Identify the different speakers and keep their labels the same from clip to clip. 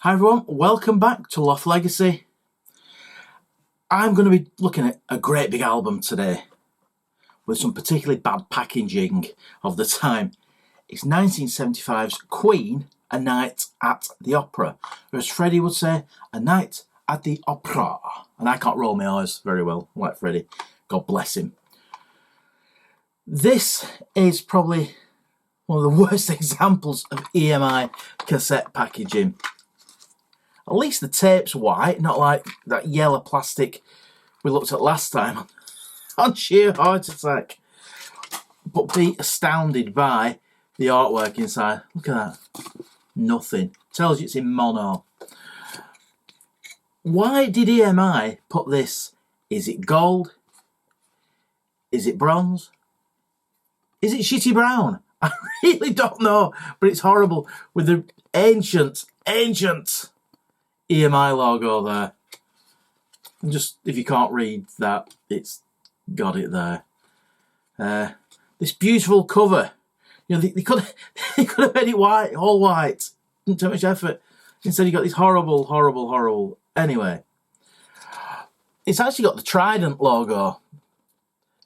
Speaker 1: Hi everyone, welcome back to Loft Legacy. I'm going to be looking at a great big album today with some particularly bad packaging of the time. It's 1975's Queen, A Night at the Opera, or as Freddie would say, A Night at the Opera. And I can't roll my eyes very well, like Freddie. God bless him. This is probably one of the worst examples of EMI cassette packaging. At least the tape's white, not like that yellow plastic we looked at last time on Sheer Heart Attack. But be astounded by the artwork inside. Look at that. Nothing. Tells you it's in mono. Why did EMI put this? Is it gold? Is it bronze? Is it shitty brown? I really don't know, but it's horrible with the ancient EMI logo there. And just, if you can't read that, it's got it there. This beautiful cover. You know, they could have made it white, all white. Didn't take much effort. Instead, you got this horrible. Anyway, it's actually got the Trident logo.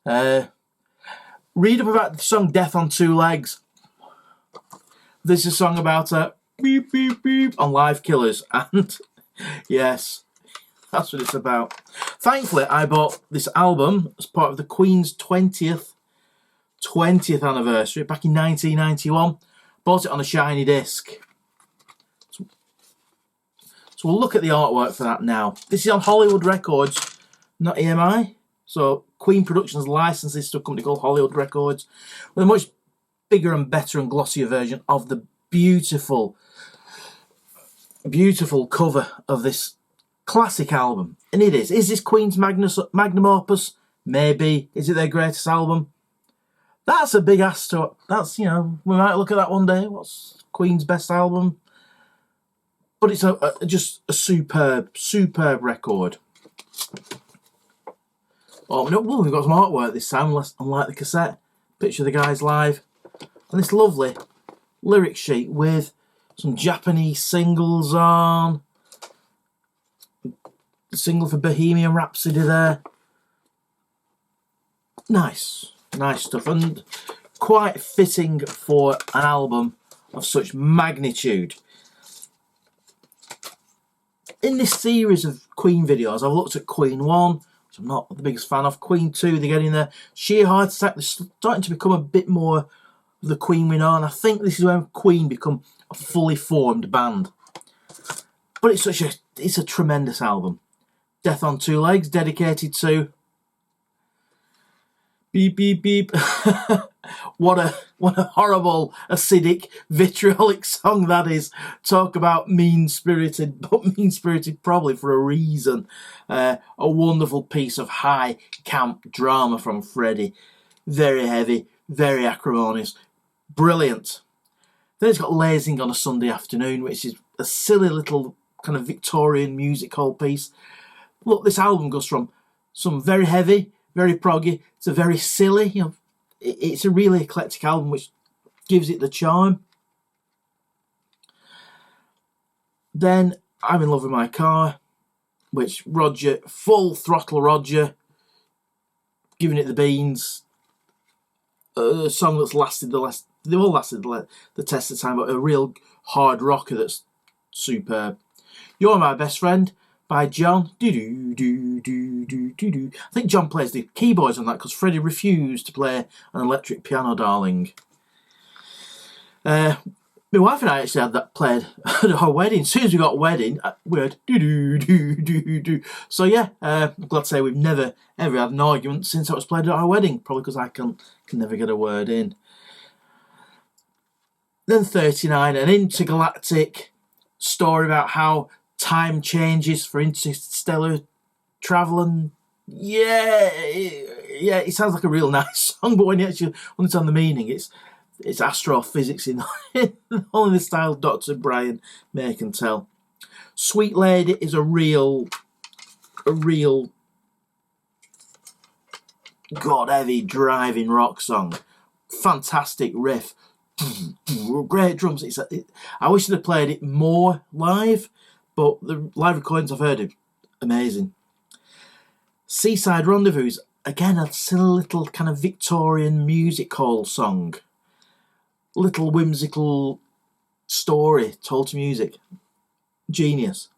Speaker 1: Read up about the song Death on Two Legs. This is a song about beep beep beep on live killers, and yes, that's what it's about. Thankfully, I bought this album as part of the Queen's 20th anniversary back in 1991. Bought it on a shiny disc. So we'll look at the artwork for that now. This is on Hollywood Records, not EMI. So Queen Productions licensed this to a company called Hollywood Records with a much bigger and better and glossier version of the beautiful cover of this classic album. And it is. Is this Queen's magnum opus? Maybe. Is it their greatest album? That's a big ask to... That's, you know, we might look at that one day. What's Queen's best album? But it's just a superb record. Oh, no, well, we've got some artwork this time, unlike the cassette. Picture of the guys live. And this lovely lyric sheet with some Japanese singles on. The single for Bohemian Rhapsody there. Nice stuff. And quite fitting for an album of such magnitude. In this series of Queen videos, I've looked at Queen 1, which I'm not the biggest fan of. Queen 2, they're getting there. Sheer Heart Attack, they're starting to become a bit more of the Queen we know, and I think this is when Queen become a fully formed band. But it's a tremendous album. Death on Two Legs, dedicated to beep beep beep. What a horrible, acidic, vitriolic song that is. Talk about mean-spirited, but mean-spirited probably for a reason. A wonderful piece of high camp drama from Freddie. Very heavy, very acrimonious. Brilliant. Then it's got Lazing on a Sunday Afternoon, which is a silly little kind of Victorian music hall piece. Look, this album goes from some very heavy, very proggy, to very silly. You know, it's a really eclectic album, which gives it the charm. Then I'm in Love with My Car, which Roger, full throttle Roger, giving it the beans. A song that's they've all lasted the test of time, but a real hard rocker that's superb. You're My Best Friend by John. I think John plays the keyboards on that because Freddie refused to play an electric piano, darling. My wife and I actually had that played at our wedding. As soon as we got a wedding, we heard do. So yeah, I'm glad to say we've never ever had an argument since it was played at our wedding. Probably because I can never get a word in. Then 39, an intergalactic story about how time changes for interstellar travel, and it sounds like a real nice song, but when you actually understand the meaning, it's astrophysics in only the style Dr. Brian May can tell. Sweet Lady is a real god heavy driving rock song. Fantastic riff, great drums. I wish they'd have played it more live, but the live recordings I've heard are amazing. Seaside Rendezvous, again, a silly little kind of Victorian music hall song. Little whimsical story told to music. Genius.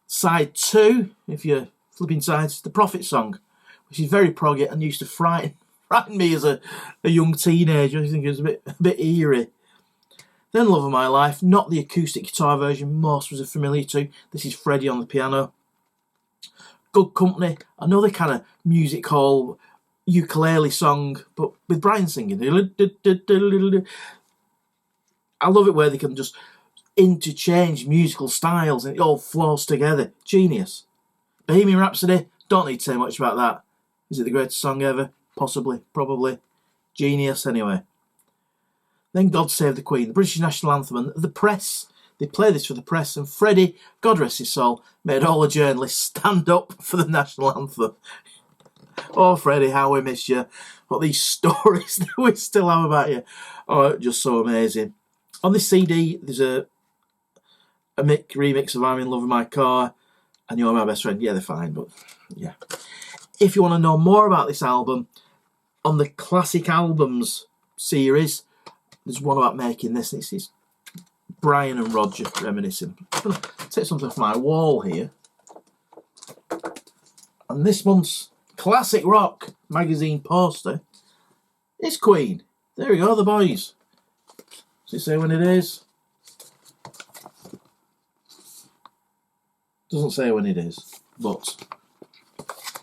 Speaker 1: Side 2, if you're flipping sides, the Prophet song, which is very proggy and used to frighten me as a young teenager. I think it was a bit eerie. Then Love of My Life, not the acoustic guitar version most was familiar to. This is Freddie on the piano. Good Company, another kind of music hall ukulele song, but with Brian singing. I love it where they can just interchange musical styles and it all flows together. Genius. Bohemian Rhapsody, don't need to say much about that. Is it the greatest song ever? Possibly, probably. Genius, anyway. Then God Save the Queen, the British national anthem, and the press. They play this for the press, and Freddie, God rest his soul, made all the journalists stand up for the national anthem. Oh, Freddie, how we miss you. What these stories that we still have about you. Oh, just so amazing. On this CD, there's a Mick remix of I'm in Love with My Car and You're My Best Friend. Yeah, they're fine, but yeah. If you want to know more about this album, on the Classic Albums series, there's one about making this. This is Brian and Roger reminiscing. I'm going to take something off my wall here. And this month's Classic Rock magazine poster is Queen. There we go, the boys. Does it say when it is? Doesn't say when it is, but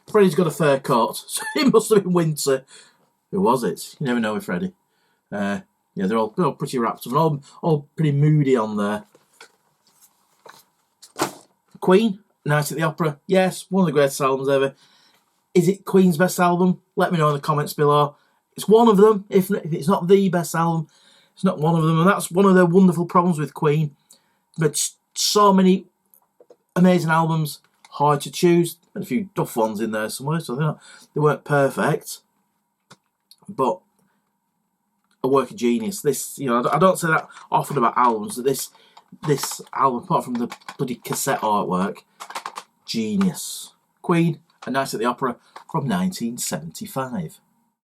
Speaker 1: Freddie's got a fur coat, so it must have been winter. Who was it? You never know with Freddie. Yeah, they're all pretty wrapped up and all pretty moody on there. Queen, Night at the Opera. Yes, one of the greatest albums ever. Is it Queen's best album? Let me know in the comments below. It's one of them. If it's not the best album, it's not one of them. And that's one of the wonderful problems with Queen. But so many amazing albums, hard to choose. And a few duff ones in there somewhere, so they weren't perfect. But a work of genius. This, I don't say that often about albums, that this album, apart from the bloody cassette artwork, genius. Queen, A Night at the Opera from 1975.